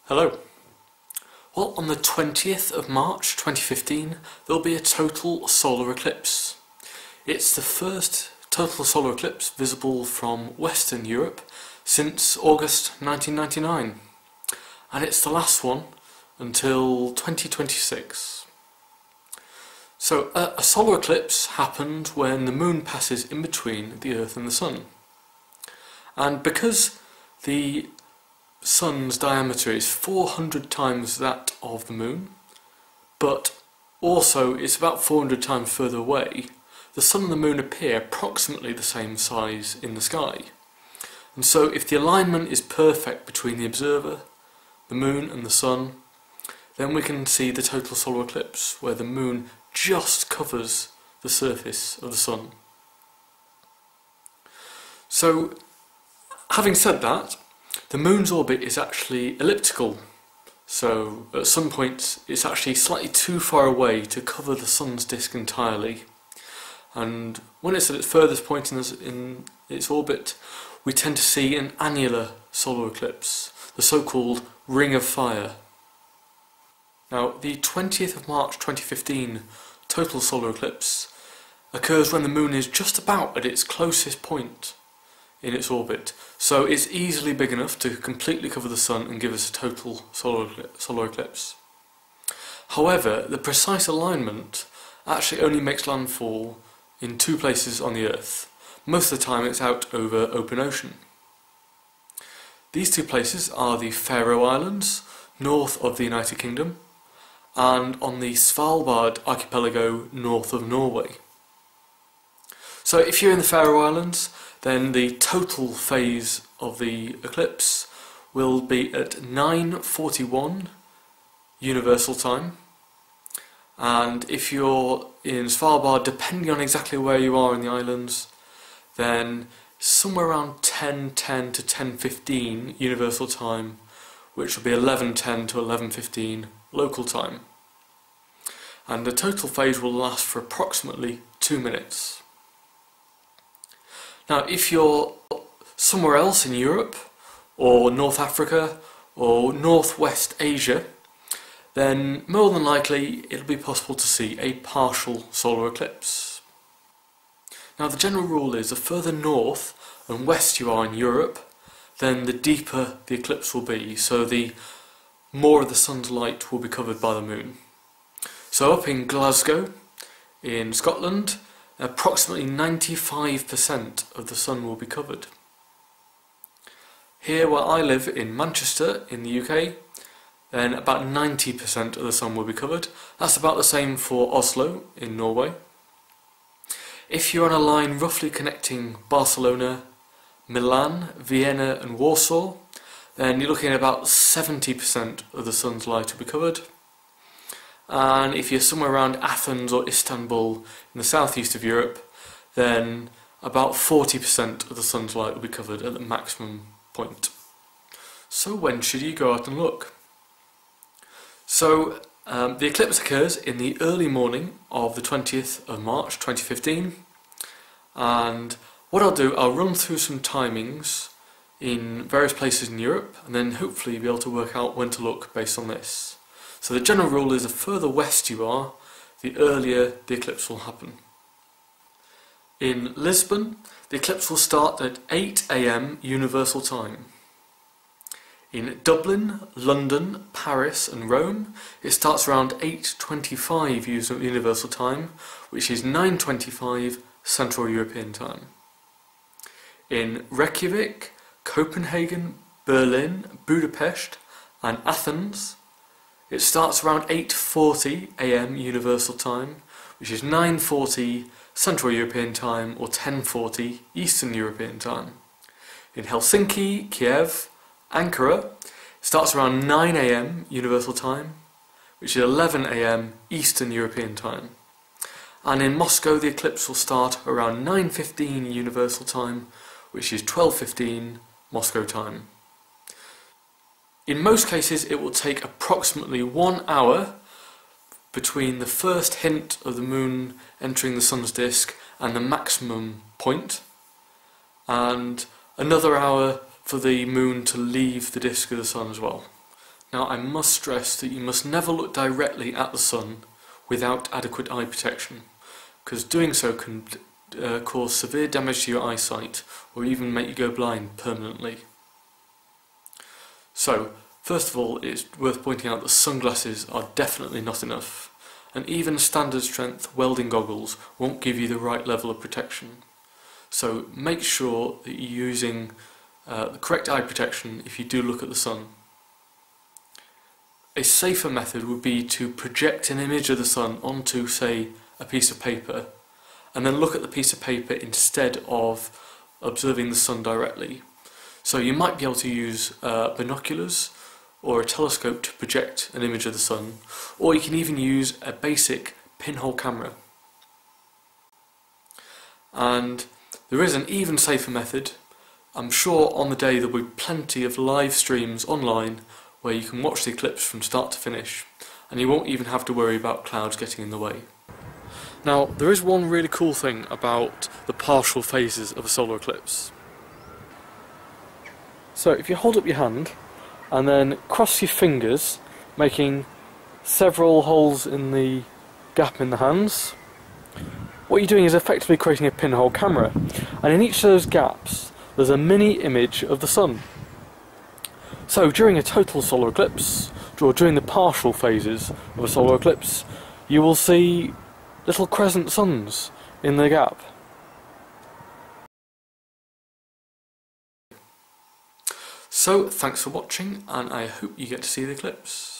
Hello. Well, on the 20th of March 2015 there'll be a total solar eclipse. It's the first total solar eclipse visible from Western Europe since August 1999, and it's the last one until 2026. So a solar eclipse happened when the moon passes in between the Earth and the Sun, and because the Sun's diameter is 400 times that of the Moon, but also it's about 400 times further away, the Sun and the Moon appear approximately the same size in the sky. And so if the alignment is perfect between the observer, the Moon and the Sun, then we can see the total solar eclipse, where the Moon just covers the surface of the Sun. So, having said that, the Moon's orbit is actually elliptical, so at some points it's actually slightly too far away to cover the Sun's disk entirely, and when it's at its furthest point in its orbit, we tend to see an annular solar eclipse, the so-called Ring of Fire. Now, the 20th of March 2015 total solar eclipse occurs when the Moon is just about at its closest point in its orbit, so it's easily big enough to completely cover the Sun and give us a total solar eclipse. However, the precise alignment actually only makes landfall in two places on the Earth. Most of the time it's out over open ocean. These two places are the Faroe Islands, north of the United Kingdom, and on the Svarlbard archipelago, north of Norway. So if you're in the Faroe Islands, then the total phase of the eclipse will be at 9:41 universal time, and if you're in Svarlbard, depending on exactly where you are in the islands, then somewhere around 10:10 to 10:15 universal time, which will be 11:10 to 11:15 local time. And the total phase will last for approximately 2 minutes. Now, if you're somewhere else in Europe, or North Africa, or Northwest Asia, then more than likely it'll be possible to see a partial solar eclipse. Now, the general rule is the further north and west you are in Europe, then the deeper the eclipse will be, so the more of the Sun's light will be covered by the Moon. So up in Glasgow, in Scotland, approximately 95% of the Sun will be covered. Here where I live in Manchester in the UK, then about 90% of the Sun will be covered. That's about the same for Oslo in Norway. If you're on a line roughly connecting Barcelona, Milan, Vienna and Warsaw, then you're looking at about 70% of the Sun's light will be covered. And if you're somewhere around Athens or Istanbul in the southeast of Europe, then about 40% of the Sun's light will be covered at the maximum point. So when should you go out and look? So the eclipse occurs in the early morning of the 20th of March 2015, and what I'll do, I'll run through some timings in various places in Europe, and then hopefully be able to work out when to look based on this. So the general rule is the further west you are, the earlier the eclipse will happen. In Lisbon, the eclipse will start at 8 AM universal time. In Dublin, London, Paris and Rome, it starts around 8:25 universal time, which is 9:25 Central European time. In Reykjavik, Copenhagen, Berlin, Budapest and Athens, it starts around 8:40 AM universal time, which is 9:40 Central European time or 10:40 Eastern European time. In Helsinki, Kiev, Ankara, it starts around 9 AM universal time, which is 11 AM Eastern European time. And in Moscow, the eclipse will start around 9:15 universal time, which is 12:15 Moscow time. In most cases, it will take approximately 1 hour between the first hint of the Moon entering the Sun's disk and the maximum point, and another hour for the Moon to leave the disk of the Sun as well. Now I must stress that you must never look directly at the sun without adequate eye protection, because doing so can cause severe damage to your eyesight or even make you go blind permanently. So, first of all, it's worth pointing out that sunglasses are definitely not enough, and even standard strength welding goggles won't give you the right level of protection. So make sure that you're using the correct eye protection if you do look at the sun. A safer method would be to project an image of the sun onto, say, a piece of paper, and then look at the piece of paper instead of observing the sun directly. So you might be able to use binoculars or a telescope to project an image of the sun, or you can even use a basic pinhole camera. And there is an even safer method. I'm sure on the day there will be plenty of live streams online where you can watch the eclipse from start to finish, and you won't even have to worry about clouds getting in the way. Now, there is one really cool thing about the partial phases of a solar eclipse. So if you hold up your hand and then cross your fingers, making several holes in the gap in the hands, what you're doing is effectively creating a pinhole camera, and in each of those gaps there's a mini image of the sun. So during a total solar eclipse, or during the partial phases of a solar eclipse, you will see little crescent suns in the gap. So thanks for watching, and I hope you get to see the eclipse.